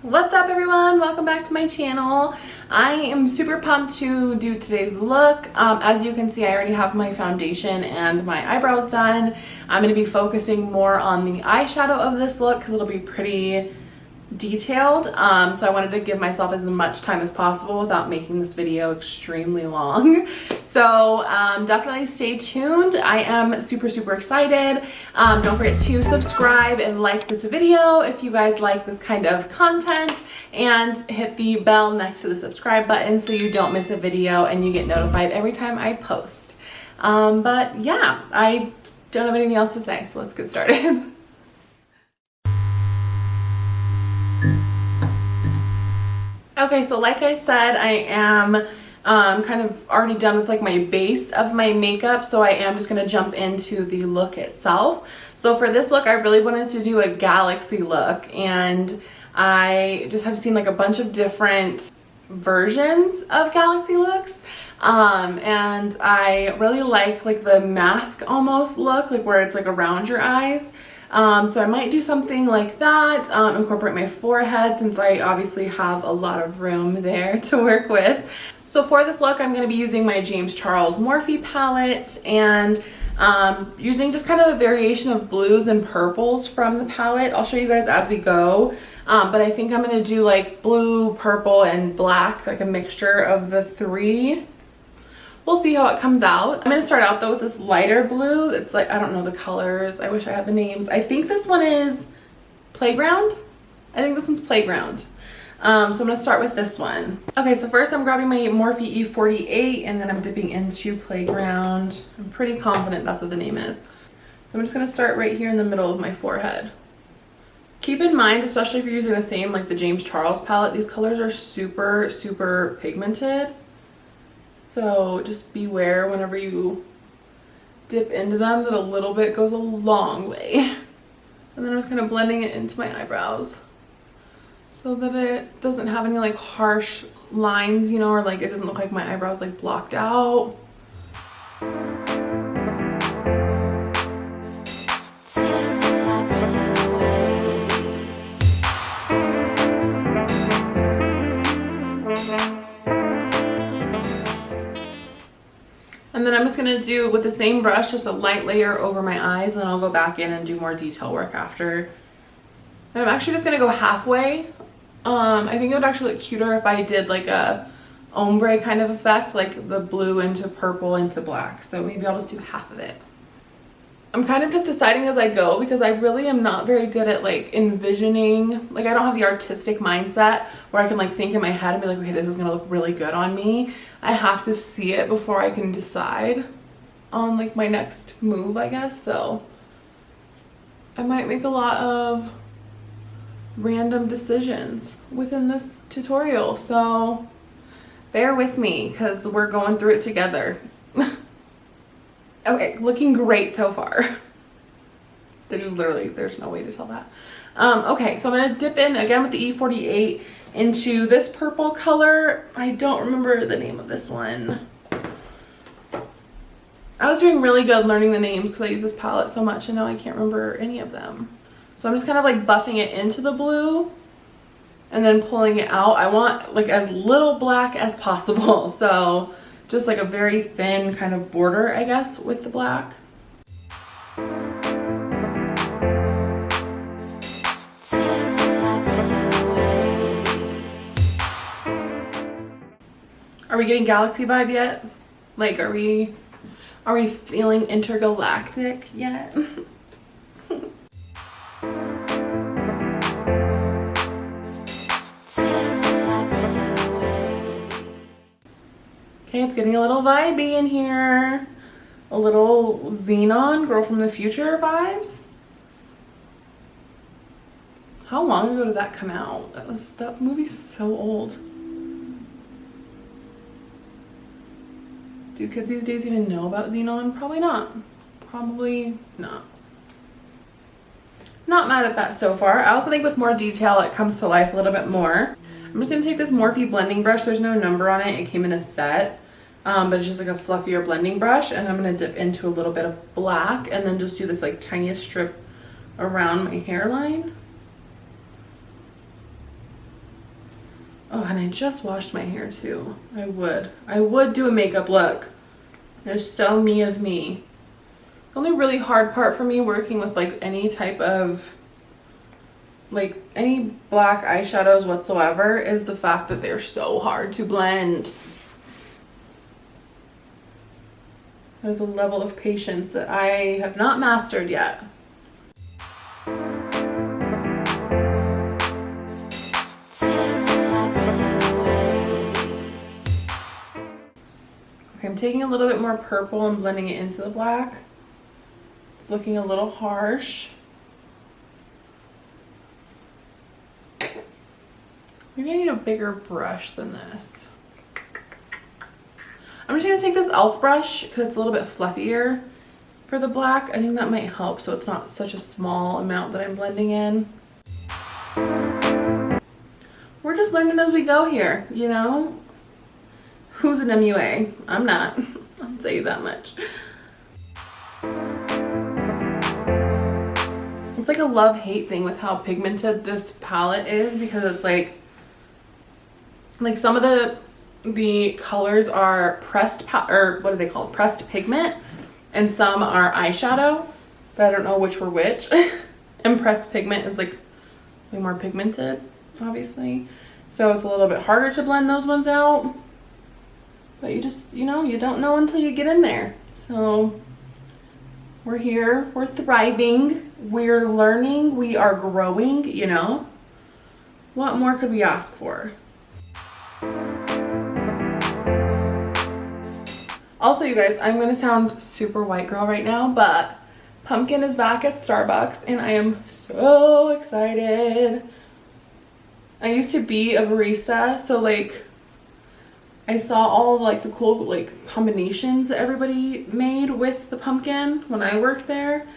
What's up everyone? Welcome back to my channel. I am super pumped to do today's look. As you can see, I already have my foundation and my eyebrows done. I'm going to be focusing more on the eyeshadow of this look because it'll be pretty detailed. So I wanted to give myself as much time as possible without making this video extremely long. So definitely stay tuned. I am super excited. Don't forget to subscribe and like this video if you guys like this kind of content, and hit the bell next to the subscribe button so you don't miss a video and you get notified every time I post. But yeah, I don't have anything else to say, so let's get started. Okay, so like I said, I am kind of already done with like my base of my makeup, so I am just going to jump into the look itself. So for this look, I really wanted to do a galaxy look, and I just have seen like a bunch of different versions of galaxy looks. And I really like the mask almost look, like where it's like around your eyes. So I might do something like that, incorporate my forehead since I obviously have a lot of room there to work with. So for this look, I'm going to be using my James Charles Morphe palette and using just kind of a variation of blues and purples from the palette. I'll show you guys as we go, but I think I'm going to do like blue, purple, and black, like a mixture of the three. We'll see how it comes out. I'm going to start out though with this lighter blue. It's like, I don't know the colors. I wish I had the names. I think this one is Playground. I think this one's Playground. So I'm going to start with this one. Okay, so first I'm grabbing my Morphe E48 and then I'm dipping into Playground. I'm pretty confident that's what the name is. So I'm just going to start right here in the middle of my forehead. Keep in mind, especially if you're using the same like the James Charles palette, these colors are super pigmented. So just beware whenever you dip into them that a little bit goes a long way. And then I'm just kind of blending it into my eyebrows so that it doesn't have any like harsh lines, you know, or like it doesn't look like my eyebrows like blocked out. And then I'm just going to do, with the same brush, just a light layer over my eyes, and then I'll go back in and do more detail work after. And I'm actually just going to go halfway. I think it would actually look cuter if I did like a ombre kind of effect, like the blue into purple into black. So maybe I'll just do half of it. I'm kind of just deciding as I go because I really am not very good at like envisioning, like I don't have the artistic mindset where I can like think in my head and be like, okay, this is gonna look really good on me. I have to see it before I can decide on like my next move, I guess. So I might make a lot of random decisions within this tutorial, so bear with me because we're going through it together. Okay, looking great so far. There's no way to tell that. Okay, so I'm gonna dip in again with the E48 into this purple color. I don't remember the name of this one. I was doing really good learning the names because I use this palette so much and now I can't remember any of them. So I'm just kind of like buffing it into the blue and then pulling it out. I want like as little black as possible. So just like a very thin kind of border, I guess, with the black. Are we getting galaxy vibe yet? Like, are we feeling intergalactic yet? Okay, it's getting a little vibey in here. A little Xenon, Girl from the Future vibes. How long ago did that come out? That movie's so old. Do kids these days even know about Xenon? Probably not. Probably not. Not mad at that so far. I also think with more detail it comes to life a little bit more. I'm just going to take this Morphe blending brush. There's no number on it. It came in a set. But it's just like a fluffier blending brush. And I'm going to dip into a little bit of black and then just do this like tiniest strip around my hairline. Oh, and I just washed my hair too. I would do a makeup look. There's so me of me. The only really hard part for me working with like any type of, like any black eyeshadows whatsoever is the fact that they're so hard to blend. There's a level of patience that I have not mastered yet. Okay, I'm taking a little bit more purple and blending it into the black. It's looking a little harsh. Maybe I need a bigger brush than this. I'm just gonna take this e.l.f. brush because it's a little bit fluffier for the black. I think that might help so it's not such a small amount that I'm blending in. We're just learning as we go here, you know? Who's an MUA? I'm not. I'll tell you that much. It's like a love-hate thing with how pigmented this palette is because it's like some of the colors are pressed or what are they called? Pressed pigment, and some are eyeshadow, but I don't know which were which. And pressed pigment is like way more pigmented, obviously. So it's a little bit harder to blend those ones out. But you just, you know, you don't know until you get in there. So we're here, we're thriving, we're learning, we are growing, you know. What more could we ask for? Also, you guys, I'm gonna sound super white girl right now, but Pumpkin is back at Starbucks and I am so excited. I used to be a barista, so like I saw all like the cool like combinations that everybody made with the pumpkin when I worked there.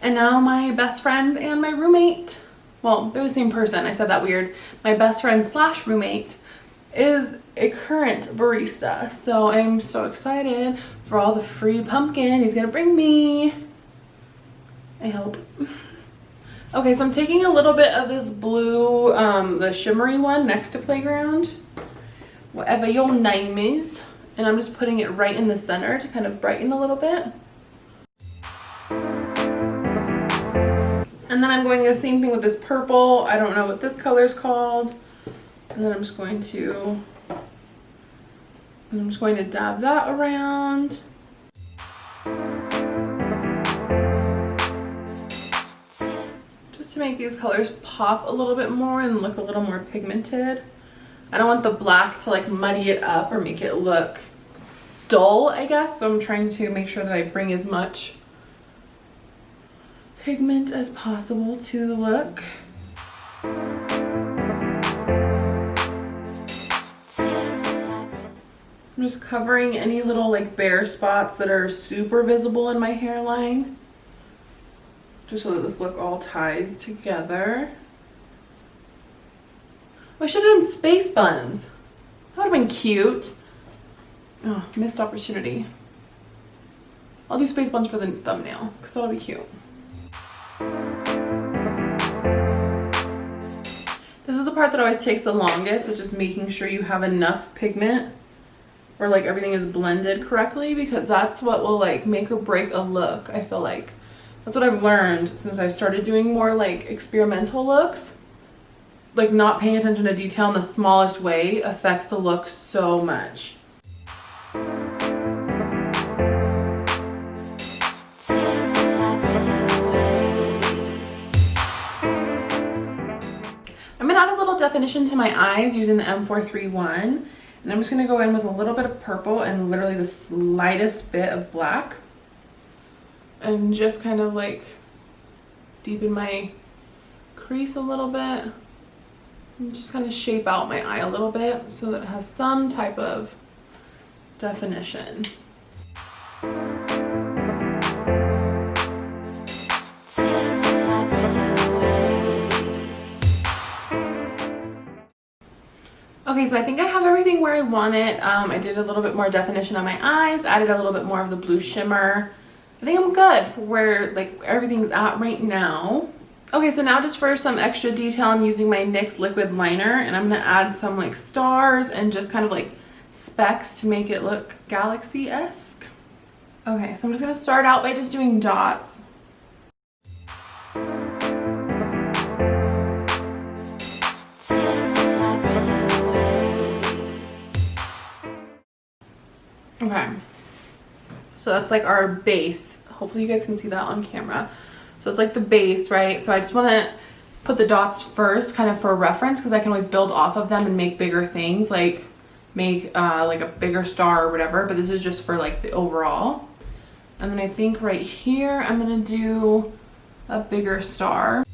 And now my best friend and my roommate, well, they're the same person, I said that weird. My best friend slash roommate is a current barista. So I'm so excited for all the free pumpkin he's gonna bring me. I hope. Okay, so I'm taking a little bit of this blue, the shimmery one next to Playground, whatever your name is, and I'm just putting it right in the center to kind of brighten a little bit. And then I'm going the same thing with this purple. I don't know what this color is called. And then I'm just going to dab that around. Just to make these colors pop a little bit more and look a little more pigmented. I don't want the black to like muddy it up or make it look dull, I guess. So I'm trying to make sure that I bring as much pigment as possible to the look. I'm just covering any little like bare spots that are super visible in my hairline, just so that this look all ties together. I should have done space buns. That would have been cute. Oh, missed opportunity. I'll do space buns for the thumbnail because that'll be cute. This is the part that always takes the longest. It's just making sure you have enough pigment or like everything is blended correctly, because that's what will like make or break a look. I feel like that's what I've learned since I've started doing more like experimental looks. Like not paying attention to detail in the smallest way affects the look so much. I'm gonna add a little definition to my eyes using the M431, and I'm just gonna go in with a little bit of purple and literally the slightest bit of black, and just kind of like deepen my crease a little bit. And just kind of shape out my eye a little bit so that it has some type of definition. Okay, so I think I have everything where I want it. I did a little bit more definition on my eyes, added a little bit more of the blue shimmer. I think I'm good for where like everything's at right now. Okay, so now just for some extra detail, I'm using my NYX liquid liner, and I'm gonna add some like stars and just kind of like specks to make it look galaxy-esque. Okay, so I'm just gonna start out by just doing dots. Okay, so that's like our base. Hopefully you guys can see that on camera. So it's like the base, right? So I just want to put the dots first, kind of for reference, because I can always build off of them and make bigger things, like make like a bigger star or whatever. But this is just for like the overall. And then I think right here I'm gonna do a bigger star.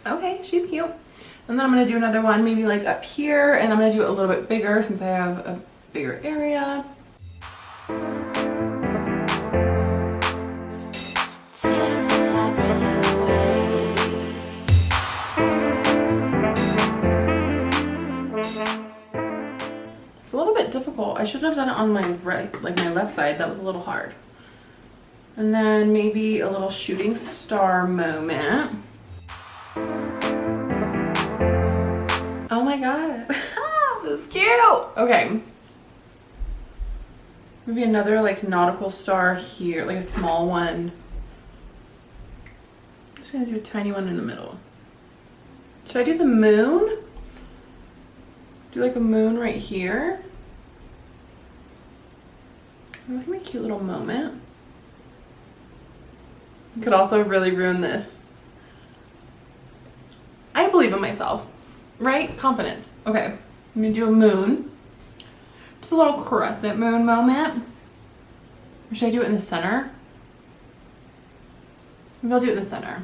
Okay, she's cute. And then I'm gonna do another one maybe like up here, and I'm gonna do it a little bit bigger since I have a bigger area. It's a little bit difficult. I should have done it on my right, like my left side. That was a little hard. And then maybe a little shooting star moment. Oh my god. This is cute. Okay. Maybe another like nautical star here, like a small one. I'm just gonna do a tiny one in the middle. Should I do the moon? Do like a moon right here. Look at my cute little moment. Could also really ruin this. I believe in myself, right? Confidence. Okay, I'm gonna do a moon. Just a little crescent moon moment. Or should I do it in the center? Maybe I'll do it in the center.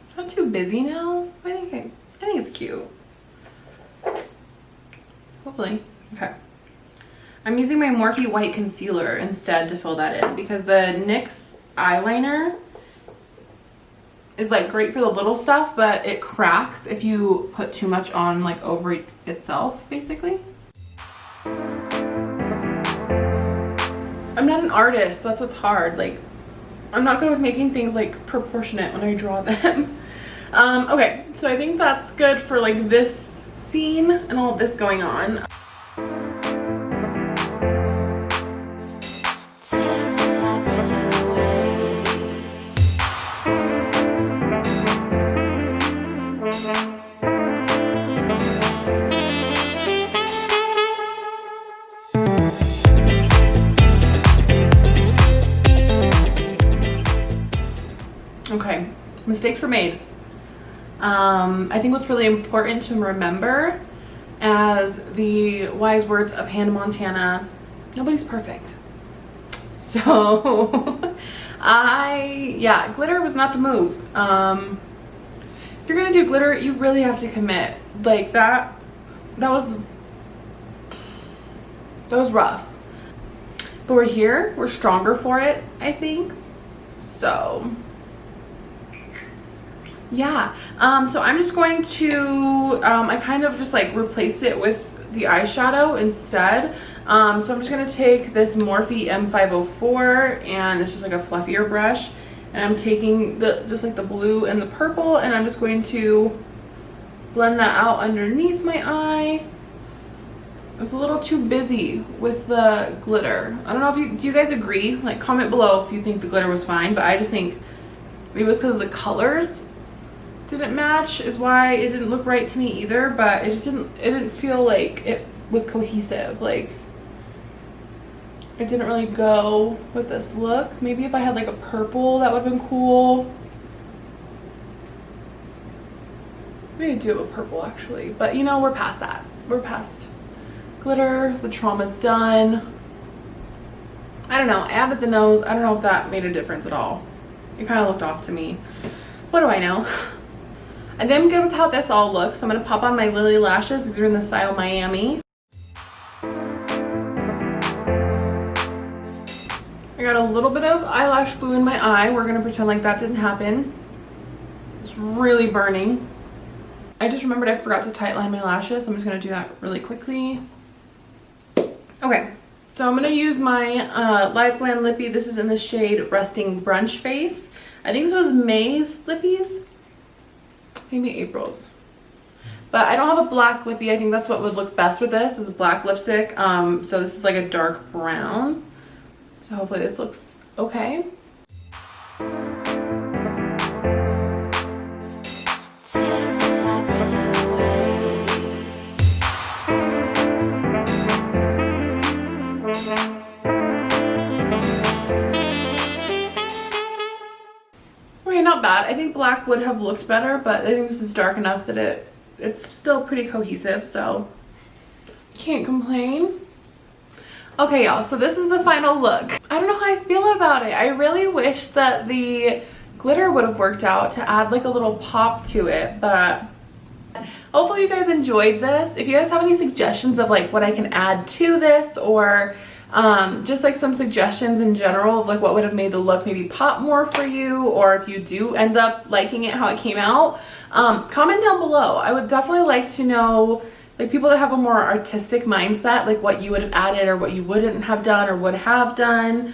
It's not too busy now. I think it's cute. Hopefully. Okay. I'm using my Morphe white concealer instead to fill that in, because the NYX eyeliner is like great for the little stuff, but it cracks if you put too much on like over itself, basically. I'm not an artist, so that's what's hard. Like, I'm not good with making things like proportionate when I draw them. Okay, so I think that's good for like this scene and all of this going on. Okay, mistakes were made. I think what's really important to remember, as the wise words of Hannah Montana, nobody's perfect. So, yeah, glitter was not the move. If you're gonna do glitter, you really have to commit. Like that was rough. But we're here, we're stronger for it, I think. So, yeah, so I'm just going to, I kind of just like replaced it with the eyeshadow instead. So I'm just gonna take this Morphe M504, and it's just like a fluffier brush, and I'm taking just like the blue and the purple, and I'm just going to blend that out underneath my eye. I was a little too busy with the glitter. I don't know if do you guys agree? Like, comment below if you think the glitter was fine, but I just think maybe it was because the colors didn't match is why it didn't look right to me either, but it didn't feel like it was cohesive. Like, it didn't really go with this look. Maybe if I had like a purple, that would have been cool. Maybe I do have a purple actually, but you know, we're past that. We're past glitter, the trauma's done. I don't know, I added the nose. I don't know if that made a difference at all. It kind of looked off to me. What do I know? I think I'm good with how this all looks. I'm gonna pop on my Lily lashes. These are in the style Miami. got a little bit of eyelash glue in my eye. We're gonna pretend like that didn't happen. It's really burning. I just remembered I forgot to tightline my lashes, so I'm just gonna do that really quickly. Okay, so I'm gonna use my Live Glam Lippy. This is in the shade Resting Brunch Face. I think this was May's lippies, maybe April's. But I don't have a black lippy. I think that's what would look best with this, is a black lipstick. So this is like a dark brown. So hopefully this looks okay. Okay, not bad. I think black would have looked better, but I think this is dark enough that it's still pretty cohesive, so can't complain. Okay, y'all, so this is the final look. I don't know how I feel about it. I really wish that the glitter would have worked out to add like a little pop to it, but hopefully you guys enjoyed this. If you guys have any suggestions of like what I can add to this, or just like some suggestions in general of like what would have made the look maybe pop more for you, or if you do end up liking it how it came out, comment down below. I would definitely like to know, like, people that have a more artistic mindset, like what you would have added or what you wouldn't have done or would have done,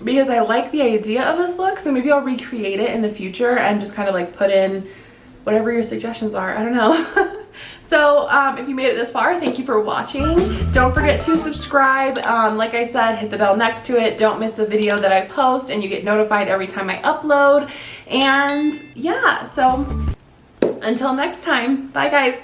because I like the idea of this look, so maybe I'll recreate it in the future and just kind of like put in whatever your suggestions are. I don't know. So if you made it this far, thank you for watching. Don't forget to subscribe. Like I said, hit the bell next to it. Don't miss a video that I post, and you get notified every time I upload. And yeah, so until next time, bye guys.